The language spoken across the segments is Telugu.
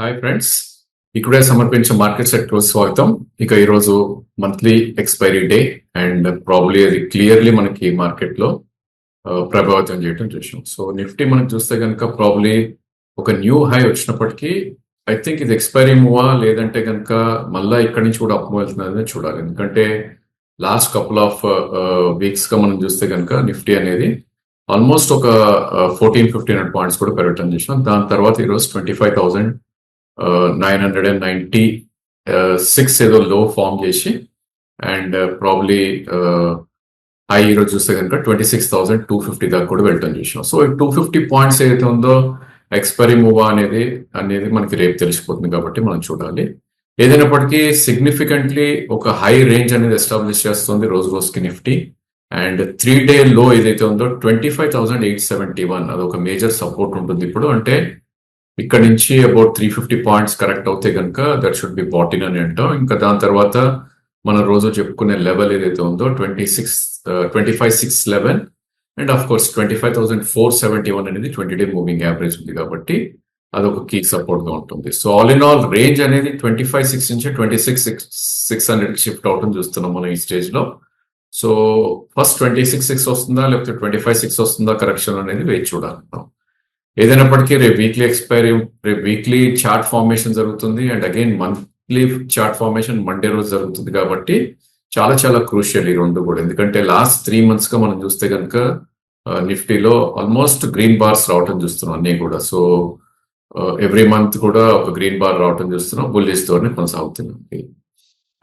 హాయ్ ఫ్రెండ్స్, ఇక్కడే సమర్పించే మార్కెట్ సెక్టర్ స్వాగతం. ఇక ఈరోజు monthly expiry day and probably అది క్లియర్లీ మనకి మార్కెట్ లో ప్రభావితం చేయడం చూసాం. సో నిఫ్టీ మనకు చూస్తే కనుక ప్రాబ్లీ ఒక న్యూ హై వచ్చినప్పటికీ ఐ థింక్ ఇది ఎక్స్పైరీ మూవా లేదంటే కనుక మళ్ళీ ఇక్కడి నుంచి కూడా అప్ వెళ్తుందని చూడాలి. ఎందుకంటే లాస్ట్ కపుల్ ఆఫ్ వీక్స్ గా మనం చూస్తే కనుక నిఫ్టీ అనేది ఆల్మోస్ట్ ఒక 1400-1500 పాయింట్స్ కూడా పెరగటం చేసాం. దాని తర్వాత ఈరోజు 25,996 ఏదో లో ఫామ్ చేసి అండ్ ప్రాబ్లీ హై ఈరోజు చూస్తే కనుక 26,250 దాకా కూడా వెళ్ళటం చూసాం. సో 250 పాయింట్స్ ఏదైతే ఉందో ఎక్స్పైరీ మూవా అనేది మనకి రేపు తెలిసిపోతుంది కాబట్టి మనం చూడాలి. ఏదైనప్పటికీ సిగ్నిఫికెంట్లీ ఒక హై రేంజ్ అనేది ఎస్టాబ్లిష్ చేస్తుంది రోజు రోజుకి నిఫ్టీ. అండ్ 3-day లో ఏదైతే ఉందో 25,871 అదొక మేజర్ సపోర్ట్ ఉంటుంది. ఇప్పుడు అంటే ఇక్కడ నుంచి అబౌట్ 350 పాయింట్స్ కరెక్ట్ అవుతే కనుక దట్ షుడ్ బి బాటిన్ అని అంటాం. ఇంకా దాని తర్వాత మనం రోజు చెప్పుకునే లెవెల్ ఏదైతే ఉందో 25,611 అండ్ ఆఫ్ కోర్స్ 25,471 అనేది 20-day మూవింగ్ యావరేజ్ ఉంది కాబట్టి అదొక కీ సపోర్ట్ గా ఉంటుంది. So all in all range అనేది 25,600 నుంచి 26,600 షిఫ్ట్ అవటం చూస్తున్నాం మనం ఈ స్టేజ్ లో. సో ఫస్ట్ 26,600 వస్తుందా లేకపోతే 25,600 వస్తుందా కరెక్షన్ అనేది వేచి చూడాలి. ఏదైనప్పటికీ రేపు వీక్లీ చార్ట్ ఫార్మేషన్ జరుగుతుంది and again monthly chart formation Monday రోజు జరుగుతుంది కాబట్టి చాలా చాలా క్రూషియల్ ఈ రెండు కూడా. ఎందుకంటే లాస్ట్ 3 months గా మనం చూస్తే కనుక నిఫ్టీలో ఆల్మోస్ట్ గ్రీన్ బార్స్ రావటం చూస్తున్నాం అన్ని కూడా. సో ఎవ్రీ మంత్ కూడా ఒక గ్రీన్ బార్ రావటం చూస్తున్నాం, బుల్లిష్ తోనే కొనసాగుతుంది.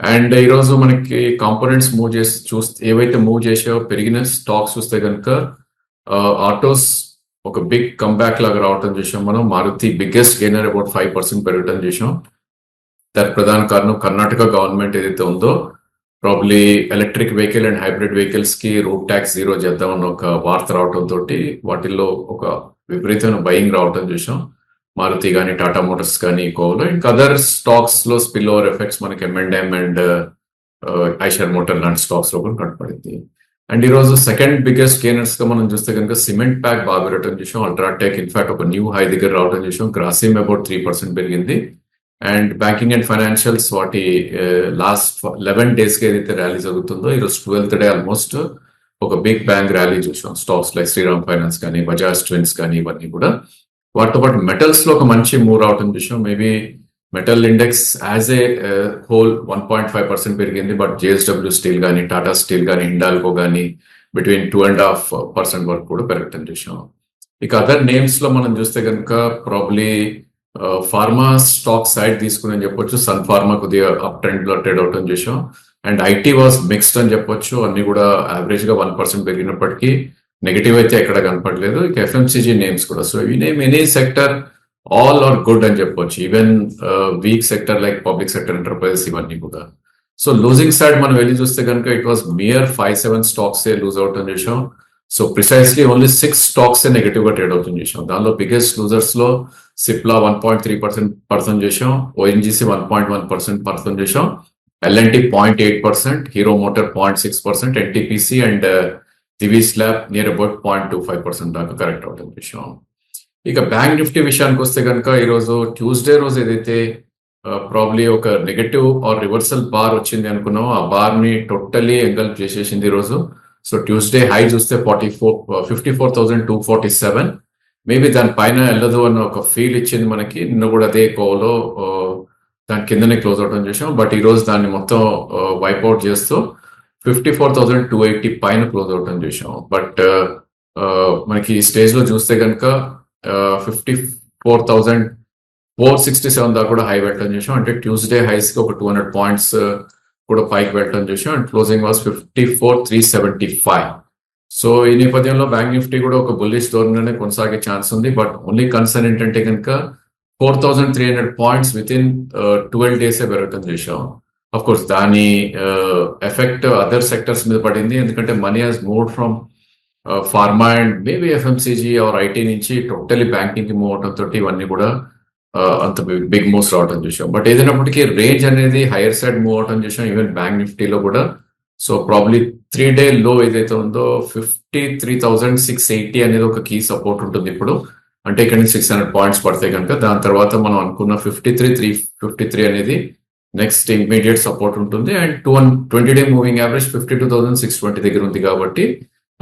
అండ్ ఈరోజు మనకి కాంపోనెంట్స్ మూవ్ చేసి ఏవైతే మూవ్ చేసావో పెరిగిన స్టాక్స్ చూస్తే కనుక ఆటోస్ ఒక బిగ్ కంబ్యాక్ లాగా రావటం చూసాం మనం. మారుతి బిగ్గెస్ట్ గెయినర్ అబౌట్ 5% పెరగటం చూసాం. దానికి ప్రధాన కారణం కర్ణాటక గవర్నమెంట్ ఏదైతే ఉందో probably electric vehicle and hybrid vehicles కి రూట్ ట్యాక్స్ 0 చేద్దామన్న ఒక వార్త రావటం తోటి వాటిల్లో ఒక విపరీతమైన బయింగ్ రావటం చూసాం. మారుతి కానీ టాటా మోటార్స్ కానీ కోలో ఇంకా అదర్ స్టాక్స్ లో స్పిల్ ఓవర్ ఎఫెక్ట్స్ మనకి M&M అండ్ ఐషర్ మోటార్ లాంటి స్టాక్స్ లో కూడా కనపడింది. అండ్ ఈ రోజు సెకండ్ బిగ్గెస్ట్ గెయినర్స్ గా మనం చూస్తే కనుక సిమెంట్ ప్యాక్ బాగా పెరగటం చూసాం. అల్ట్రాటెక్ ఇన్ఫాక్ట్ ఒక న్యూ హై దగ్గర రావటం చూసాం. గ్రాసిమ్ అబౌట్ 3% పెరిగింది. అండ్ బ్యాంకింగ్ అండ్ ఫైనాన్షియల్స్ వాటి లాస్ట్ 11 days కి ఏదైతే ర్యాలీ జరుగుతుందో ఈరోజు 12th day ఆల్మోస్ట్ ఒక బిగ్ బ్యాంక్ ర్యాలీ చూసాం. స్టాక్స్ లైక్ శ్రీరామ్ ఫైనాన్స్ కానీ బజాజ్ ట్విన్స్ కానీ ఇవన్నీ కూడా. వాటితో పాటు మెటల్స్ లో ఒక మంచి మూవ్ రావటం చూసాం. Maybe metal index as a whole 1.5% పెరిగింది. బట్ JSW స్టీల్ కానీ టాటా స్టీల్ కానీ హిండాల్కో కానీ బిట్వీన్ 2.5% వరకు కూడా పెరగటం చూసాం. ఇక అదర్ నేమ్స్ లో మనం చూస్తే కనుక ప్రాబ్లీ ఫార్మా స్టాక్ సైడ్ తీసుకుని చెప్పొచ్చు. సన్ ఫార్మా కొద్దిగా అప్ ట్రెండ్ లో ట్రేడ్ అవటం చూసాం. అండ్ ఐటీ వాజ్ మిక్స్డ్ అని చెప్పొచ్చు. అన్ని కూడా యావరేజ్ గా 1% పెరిగినప్పటికీ నెగిటివ్ అయితే ఎక్కడ కనపడలేదు. ఇక FMCG నేమ్స్ కూడా. సో ఈ name any sector all are good అని చెప్పొచ్చు. Even weak sector like public sector enterprises ఇవన్నీ కూడా. సో లూజింగ్ సైడ్ మనం వెళ్ళి చూస్తే కనుక it was mere 5-7 stocks lose out అని చూసాం. So precisely only 6 stocks negative గా ట్రేడ్ అవుతుంది చూసాం. దానిలో బిగ్గెస్ట్ లూజర్స్ లో సిప్లా 1.3% చేసాం. ONGC 1.1% చేసాం. L&T 0.8%, Hero motor 0.6%, NTPC and Divi's lab near about 0.25% దాకా కరెక్ట్ అవుట్ చూసాం. ఇక బ్యాంక్ నిఫ్టీ విషయానికి వస్తే కనుక ఈరోజు ట్యూస్డే రోజు ఏదైతే ప్రాబ్లీ ఒక నెగటివ్ ఆర్ రివర్సల్ బార్ వచ్చింది అనుకున్నాం, ఆ బార్ ని టోటల్లీ ఎంగల్ప్ చేసేసింది ఈ రోజు. సో ట్యూస్డే హై చూస్తే 54,247. మేబీ దాని పైన వెళ్ళదు అన్న ఒక ఫీల్ ఇచ్చింది మనకి. నిన్న కూడా అదే కోలో దాని కిందనే క్లోజ్ అవడం చూసాం. బట్ ఈ రోజు దాన్ని మొత్తం వైప్అవుట్ చేస్తూ 54,280 పైన క్లోజ్ అవటం చూసాం. బట్ మనకి ఈ స్టేజ్ లో చూస్తే కనుక 54,467 దాకా కూడా హై వెళ్ళటం చూసాం. అంటే ట్యూస్డే హైస్ కి ఒక 200 పాయింట్స్ కూడా పైకి వెళ్ళటం చూసాం. And closing was 54,375. సో ఈ నేపథ్యంలో బ్యాంక్ నిఫ్టీ కూడా ఒక బుల్లిష్ ధోరణిలోనే కొనసాగే ఛాన్స్ ఉంది. బట్ ఓన్లీ కన్సర్న్ ఏంటంటే కనుక 4,300 పాయింట్స్ విత్ ఇన్ 12 days పెరగటం చూసాం. అఫ్ కోర్స్ దాని ఎఫెక్ట్ అదర్ సెక్టర్స్ మీద పడింది. ఎందుకంటే money has moved from pharma and maybe FMCG or IT నుంచి టోటలీ బ్యాంకింగ్ కి మూవ్ అవడం తోటి ఇవన్నీ కూడా అంత బిగ్ మూవ్స్ రావడం చూసాం. బట్ ఏదైనప్పటికీ రేంజ్ అనేది హైయర్ సైడ్ మూవ్ అవడం చూసాం ఈవెన్ బ్యాంక్ నిఫ్టీలో కూడా. సో ప్రాబ్లీ 3-day లో ఏదైతే ఉందో 53,680 అనేది ఒక కీ సపోర్ట్ ఉంటుంది ఇప్పుడు. అంటే ఇక్కడ నుంచి 600 పాయింట్స్ పడతాయి కనుక దాని తర్వాత మనం అనుకున్న 53,353 అనేది నెక్స్ట్ ఇమీడియట్ సపోర్ట్ ఉంటుంది. అండ్ 20-day మూవింగ్ యావరేజ్ 52,620 దగ్గర ఉంది కాబట్టి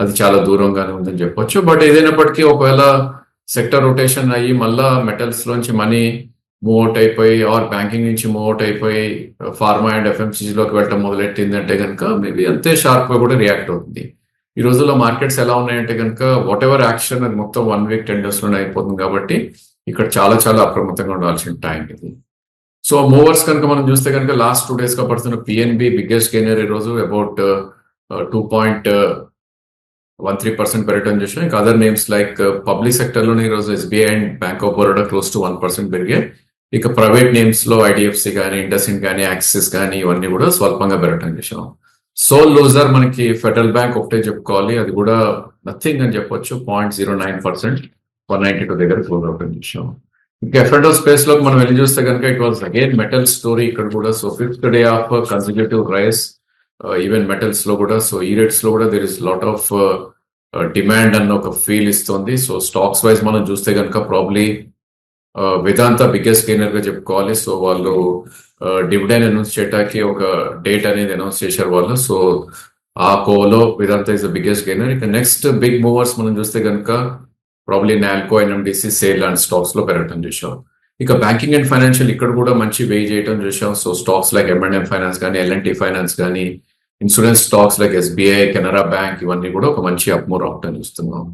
అది చాలా దూరంగానే ఉందని చెప్పొచ్చు. బట్ ఏదైనప్పటికీ ఒకవేళ సెక్టర్ రొటేషన్ అయ్యి మళ్ళా మెటల్స్ లోంచి మనీ మూవ్ అవుట్ అయిపోయి ఆర్ బ్యాంకింగ్ నుంచి మూవ్ అవుట్ అయిపోయి ఫార్మా అండ్ ఎఫ్ఎంసీజీలోకి వెళ్ళటం మొదలెట్టిందంటే కనుక మేబీ అంతే షార్ప్ గా కూడా రియాక్ట్ అవుతుంది. ఈ రోజుల్లో మార్కెట్స్ ఎలా ఉన్నాయంటే కనుక వాట్ ఎవర్ యాక్షన్ అది మొత్తం 1 week 10 days లోనే అయిపోతుంది కాబట్టి ఇక్కడ చాలా చాలా అప్రమత్తంగా ఉండాల్సిన టైం ఇది. సో మూవర్స్ కనుక మనం చూస్తే కనుక లాస్ట్ 2 days గా పడుతున్న పిఎన్బి బిగ్గెస్ట్ గెయినర్ ఈ రోజు అబౌట్ 2.13% పెరగడం చూసాం. ఇంకా other names like public sector లోనే ఈ రోజు SBI and bank of Baroda close to 1% పెరిగాయి. ఇక ప్రైవేట్ నేమ్స్ లో ఐడిఎఫ్సి కానీ ఇండస్ఇండ్ కానీ యాక్సిస్ కానీ ఇవన్నీ కూడా స్వల్పంగా పెరగడం చూసాం. సోల్ లూజర్ మనకి ఫెడరల్ బ్యాంక్ ఒకటే చెప్పుకోవాలి, అది కూడా నథింగ్ అని చెప్పొచ్చు. 0.09% 192 దగ్గర క్లోజ్ అవడం చూసాం. ఇంకా ఎఫ్ఎండో స్పేస్ లో మనం వెళ్ళి చూస్తే కనుక it was again metal story ఇక్కడ కూడా. So 5th day of consecutive rise even metals లో కూడా. సో ఈ రేట్స్ లో కూడా there is lot of demand అన్న ఒక ఫీల్ ఇస్తుంది. సో స్టాక్స్ వైజ్ మనం చూస్తే కనుక ప్రాబ్లీ వేదాంత బిగ్గెస్ట్ గెయినర్ గా చెప్పుకోవాలి. సో వాళ్ళు డివిడెండ్ అనౌన్స్ చేయడానికి ఒక డేట్ అనేది అనౌన్స్ చేశారు వాళ్ళు. సో ఆ కోలో వేదాంత ఇస్ ద బిగ్గెస్ట్ గెయినర్. ఇక నెక్స్ట్ బిగ్ మూవర్స్ మనం చూస్తే కనుక probably NALCO, NMDC, sale and stocks లో పెరగడం చూసాం. ఇక బ్యాంకింగ్ అండ్ ఫైనాన్షియల్ ఇక్కడ కూడా మంచి వెయి చేయడం చూసాం. So stocks like M&M finance కానీ L&T ఫైనాన్స్ కానీ insurance stocks like SBI, Canara bank ఇవన్నీ కూడా ఒక మంచి అప్మూవ్ అవటం చూస్తున్నాం.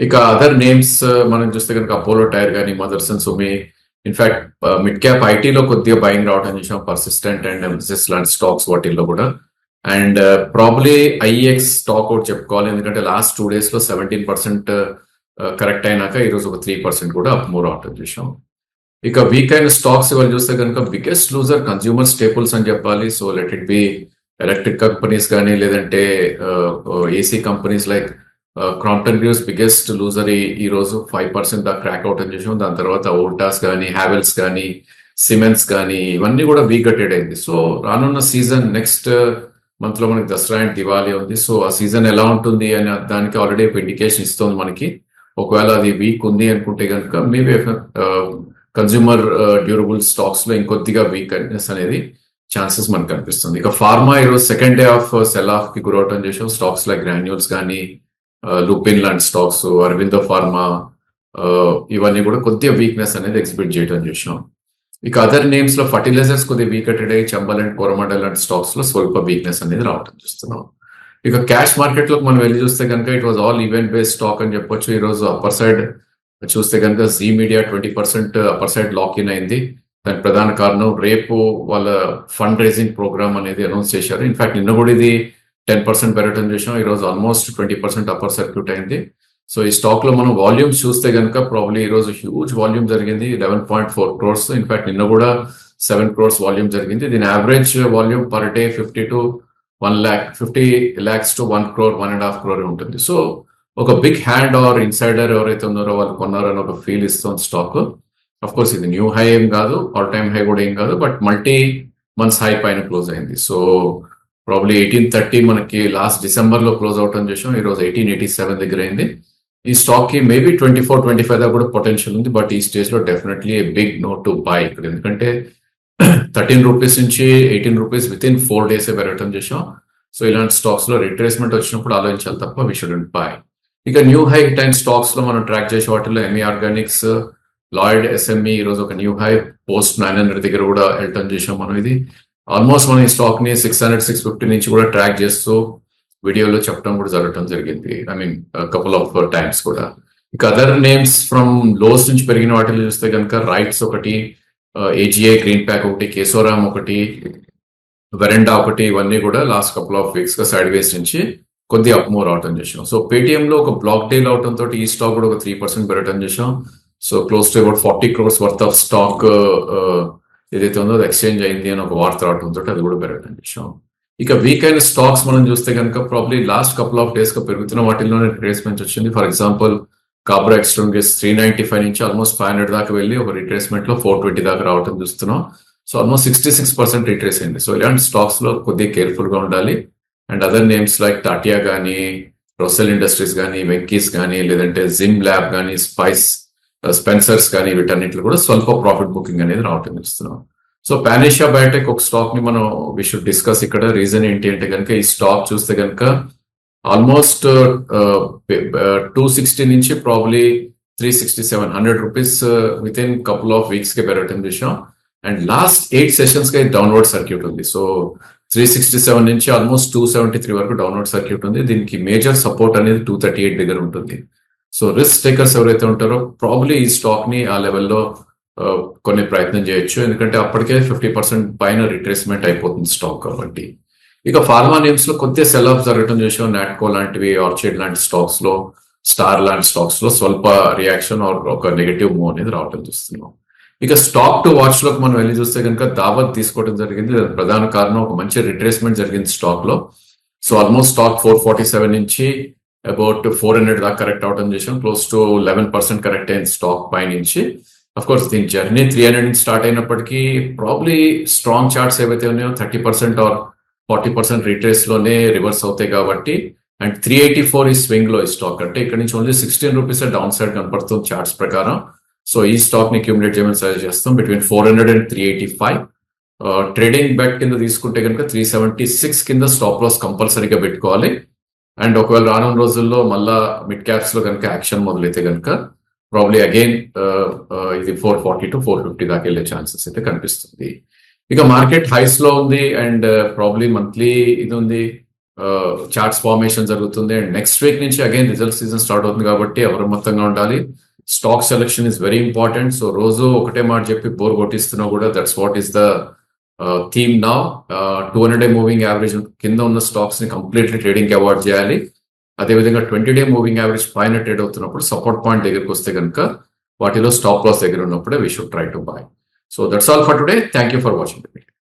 ఇక అదర్ నేమ్స్ మనం చూస్తే కనుక అపోలో టైర్ కానీ మదర్సన్ సుమి, ఇన్ఫాక్ట్ మిడ్ క్యాప్ ఐటీలో కొద్దిగా బయింగ్ రావడం చూసాం. పర్సిస్టెంట్ అండ్ ఎంసిస్ లాంటి స్టాక్స్ వాటిల్లో కూడా. And probably IX stock out చెప్పుకోవాలి, ఎందుకంటే లాస్ట్ 2 days లో 17% కరెక్ట్ అయినాక ఈరోజు ఒక 3% కూడా అప్మూవ్ అవటం చూసాం. ఇక వీక్ అయిన స్టాక్స్ ఇవాళ చూస్తే కనుక బిగ్గెస్ట్ లూజర్ కన్స్యూమర్ స్టేపుల్స్ అని చెప్పాలి. So let it be electric companies కానీ లేదంటే AC companies like Crompton grooves biggest loser ఈ రోజు 5% దాకా క్రాక్ అవుట్ అని చూసాం. దాని తర్వాత ఓల్టాస్ కానీ హ్యావెల్స్ కానీ సిమెన్స్ కానీ ఇవన్నీ కూడా వీక్ ట్రేడ్ అయింది. సో రానున్న సీజన్ నెక్స్ట్ మంత్ లో మనకి దసరా అండ్ దివాళీ ఉంది. సో ఆ సీజన్ ఎలా ఉంటుంది అని దానికి ఆల్రెడీ ఒక ఇండికేషన్ ఇస్తుంది మనకి. ఒకవేళ అది వీక్ ఉంది అనుకుంటే కనుక మేబీ కన్స్యూమర్ డ్యూరబుల్ స్టాక్స్ లో ఇంకొద్దిగా వీక్నెస్ అనేది ఛాన్సెస్ మనకు కనిపిస్తుంది. ఇక ఫార్మా ఈరోజు 2nd day of cell of కి గురవటం చేసాం. స్టాక్స్ లైక్ గ్రాన్యూల్స్ కానీ లూపిన్ లాంటి స్టాక్స్, అరవిందో ఫార్మా ఇవన్నీ కూడా కొద్దిగా వీక్నెస్ అనేది ఎగ్జిబిట్ చేయడం చూసాం. ఇక అదర్ నేమ్స్ లో ఫర్టిలైజర్స్ కొద్దిగా వీక్ అటెడ్ అయ్యి చంబల్ అండ్ కోరమండల్ లాంటి స్టాక్స్ లో స్వల్ప వీక్నెస్ అనేది రావడం చూస్తున్నాం. ఇక క్యాష్ మార్కెట్ లో మనం వెళ్ళి చూస్తే కనుక it was all event based stock అని చెప్పొచ్చు. ఈ రోజు అప్పర్ సైడ్ చూస్తే కనుక Zee media 20% upper side lock in అయింది. దానికి ప్రధాన కారణం రేపు వాళ్ళ ఫండ్ రైజింగ్ ప్రోగ్రామ్ అనేది అనౌన్స్ చేశారు. ఇన్ఫాక్ట్ నిన్న కూడా ఇది 10% పెరగడం చేసాం. ఈ రోజు ఆల్మోస్ట్ 20% అప్పర్ సర్క్యూట్ అయింది. సో ఈ స్టాక్ లో మనం వాల్యూమ్స్ చూస్తే కనుక ప్రాబ్లీ ఈ రోజు హ్యూజ్ వాల్యూమ్ జరిగింది, 11.4 crores. ఇన్ఫాక్ట్ నిన్న కూడా 7 crores వాల్యూమ్ జరిగింది. దీని average volume per day 50 lakhs to 1 crore 1.5 crore ఉంటుంది. సో ఒక బిగ్ హ్యాండ్ ఆర్ ఇన్సైడర్ ఎవరైతే ఉన్నారో వాళ్ళు కొన్నారని ఒక ఫీల్ ఇస్తుంది స్టాక్. అఫ్ కోర్స్ ఇది న్యూ హై ఏం కాదు, ఆల్ టైమ్ హై కూడా ఏం కాదు, బట్ మల్టీ మంత్స్ హై పైన క్లోజ్ అయింది. సో ప్రాబ్లీ 1830 మనకి లాస్ట్ డిసెంబర్ లో క్లోజ్ అవటం చేసాం. ఈ రోజు 1887 దగ్గర అయింది. ఈ స్టాక్ కి మేబీ 24-25 దాకా కూడా పొటెన్షియల్ ఉంది. బట్ ఈ స్టేజ్ లో definitely big note to buy ఇక్కడ, ఎందుకంటే 13 రూపీస్ నుంచి 18 రూపీస్ విత్ ఇన్ 4 days పెరగటం చేసాం. సో ఇలాంటి స్టాక్స్ లో రిట్రేస్మెంట్ వచ్చినప్పుడు ఆలోచించాలి తప్ప వి షుడెంట్ బై. ఇక న్యూ హై టైమ్ స్టాక్స్ లో మనం ట్రాక్ చేసే వాటిలో ఎంఈ ఆర్గానిక్స్, లాయిడ్ ఎస్ఎంఈ ఈ రోజు ఒక న్యూ హై పోస్ట్ 900 దగ్గర కూడా వెళ్ళటం చేసాం మనం. ఇది ఆల్మోస్ట్ మనం ఈ స్టాక్ ని 600-650 నుంచి కూడా ట్రాక్ చేస్తూ వీడియోలో చెప్పడం కూడా జరగడం జరిగింది. I mean couple of times కూడా. ఇక అదర్ నేమ్స్ ఫ్రమ్ లోస్ నుంచి పెరిగిన వాటిలో చూస్తే కనుక రైట్స్ ఒకటి, ఏజిఐ గ్రీన్ ప్యాక్ ఒకటి, కేశోరామ్ ఒకటి, వెరెండా ఒకటి, ఇవన్నీ కూడా లాస్ట్ కపుల్ ఆఫ్ వీక్స్ గా సైడ్ వేస్ నుంచి కొద్దిగా అప్మూవ్ రావటం చేసాం. సో పేటిఎం లో ఒక బ్లాక్ డీల్ అవటం తోటి ఈ స్టాక్ కూడా ఒక 3% పెరగటం చేసాం. So close to about 40 crores worth of stock ఏదైతే ఉందో అది ఎక్స్చేంజ్ అయింది అని ఒక వార్త రావడం తోటి అది కూడా పెరగటం చేసాం. ఇక వీక్ అయిన స్టాక్స్ మనం చూస్తే కనుక probably last couple of days గా పెరుగుతున్న వాటిల్లోనే రిట్రేస్మెంట్ వచ్చింది. ఫర్ ఎగ్జాంపుల్ కాబ్రా ఎక్స్ట్రామ్ గేస్ 395 నుంచి ఆల్మోస్ట్ 500 దాకా వెళ్ళి ఒక రిట్రేస్మెంట్ లో 420 దాకా రావటం చూస్తున్నాం. సో ఆల్మోస్ట్ 66% రిట్రేస్ అయింది. సో ఇలాంటి స్టాక్స్ లో కొద్దిగా కేర్ఫుల్ గా ఉండాలి. అండ్ అదర్ నేమ్స్ లైక్ టాటియా కానీ, రొసెల్ ఇండస్ట్రీస్ కానీ, వెంకీస్ కానీ, లేదంటే జిమ్ ల్యాబ్ కానీ, స్పైస్ స్పెన్సర్స్ కానీ వీటన్నిటిలో కూడా స్వల్ప ప్రాఫిట్ బుకింగ్ అనేది రావటం చూస్తున్నాం. సో పానేషియా బయోటెక్ ఒక స్టాక్ ని మనం వి షుడ్ డిస్కస్. ఇక్కడ రీజన్ ఏంటి అంటే కనుక ఈ స్టాక్ చూస్తే కనుక ఆల్మోస్ట్ 260 నుంచి probably 367 rupees with in couple of weeks కి పెరగటం చూసాం. అండ్ లాస్ట్ 8 సెషన్స్ కి డౌన్వర్డ్ సర్క్యూట్ ఉంది. సో 367 నుంచి ఆల్మోస్ట్ 273 వరకు డౌన్వర్డ్ సర్క్యూట్ ఉంది. దీనికి మేజర్ సపోర్ట్ అనేది 238 దగ్గర ఉంటుంది. సో రిస్క్ టేకర్స్ ఎవరైతే ఉంటారో ప్రాబ్లీ ఈ స్టాక్ ని ఆ లెవెల్లో కొన్ని ప్రయత్నం చేయొచ్చు, ఎందుకంటే అప్పటికే 50% పైన రిట్రేస్మెంట్ అయిపోతుంది స్టాక్ కాబట్టి. ఇక ఫార్మా నేమ్స్ లో కొద్దిగా సెల్ ఆఫ్ జరగడం చూసాం. నాట్కో లాంటివి, ఆర్చిడ్ లాంటి స్టాక్స్ లో, స్టార్ లాంటి స్టాక్స్ లో స్వల్ప రియాక్షన్ ఒక నెగటివ్ మూవ్ అనేది రావడం చూస్తున్నాం. ఇక స్టాక్ టు వాచ్ లోకి మనం వెళ్ళి చూస్తే కనుక దావత్ తీసుకోవడం జరిగింది. ప్రధాన కారణం ఒక మంచి రిట్రేస్మెంట్ జరిగింది స్టాక్ లో. సో ఆల్మోస్ట్ స్టాక్ 447 నుంచి అబౌట్ 400 దాకా కరెక్ట్ అవడం చేసాం. క్లోజ్ టు 11% కరెక్ట్ అయింది స్టాక్ పై నుంచి. అఫ్ కోర్స్ దీని జర్నీ 300 నుంచి స్టార్ట్ అయినప్పటికీ ప్రాబ్లీ స్ట్రాంగ్ చార్ట్స్ ఏవైతే ఉన్నాయో 30% ఆర్ 40% రిట్రేస్ లోనే రివర్స్ అవుతాయి కాబట్టి. అండ్ 384 ఈ స్వింగ్ లో ఈ స్టాక్ అంటే ఇక్కడ నుంచి ఓన్లీ 16 రూపీస్ డౌన్ సైడ్ కనపడుతుంది చార్ట్స్ ప్రకారం. సో ఈ స్టాక్ ని అక్యుములేట్ చేయమని సజెస్ట్ చేస్తాం బిట్వీన్ 400 అండ్ 385. ట్రేడింగ్ బెట్ కింద తీసుకుంటే కనుక 376 కింద స్టాప్ లాస్ కంపల్సరీగా పెట్టుకోవాలి. అండ్ ఒకవేళ రానున్న రోజుల్లో మళ్ళా మిడ్ క్యాప్స్ లో కనుక యాక్షన్ మొదలైతే కనుక ప్రాబ్లీ అగైన్ ఇది 440 to 450 దాకా వెళ్ళే ఛాన్సెస్ అయితే కనిపిస్తుంది. ఇక మార్కెట్ హైస్ లో ఉంది అండ్ ప్రాబ్లీ మంత్లీ ఇది ఉంది, చార్ట్స్ ఫార్మేషన్ జరుగుతుంది. అండ్ నెక్స్ట్ వీక్ నుంచి అగైన్ రిజల్ట్ సీజన్ స్టార్ట్ అవుతుంది కాబట్టి అప్రమత్తంగా ఉండాలి. Stock selection is very important. So రోజు ఒకటే మాట చెప్పి బోర్ కొట్టిస్తున్నా కూడా that's what is the theme now. 200-day moving average కింద ఉన్న స్టాక్స్ ని కంప్లీట్లీ ట్రేడింగ్ కి అవాయిడ్ చేయాలి. అదేవిధంగా 20-day మూవింగ్ యావరేజ్ పైన ట్రేడ్ అవుతున్నప్పుడు సపోర్ట్ పాయింట్ దగ్గరికి వస్తే కనుక వాటిలో స్టాప్ లాస్ దగ్గర ఉన్నప్పుడే we should try to buy. So that's all for today. Thank you for watching the video.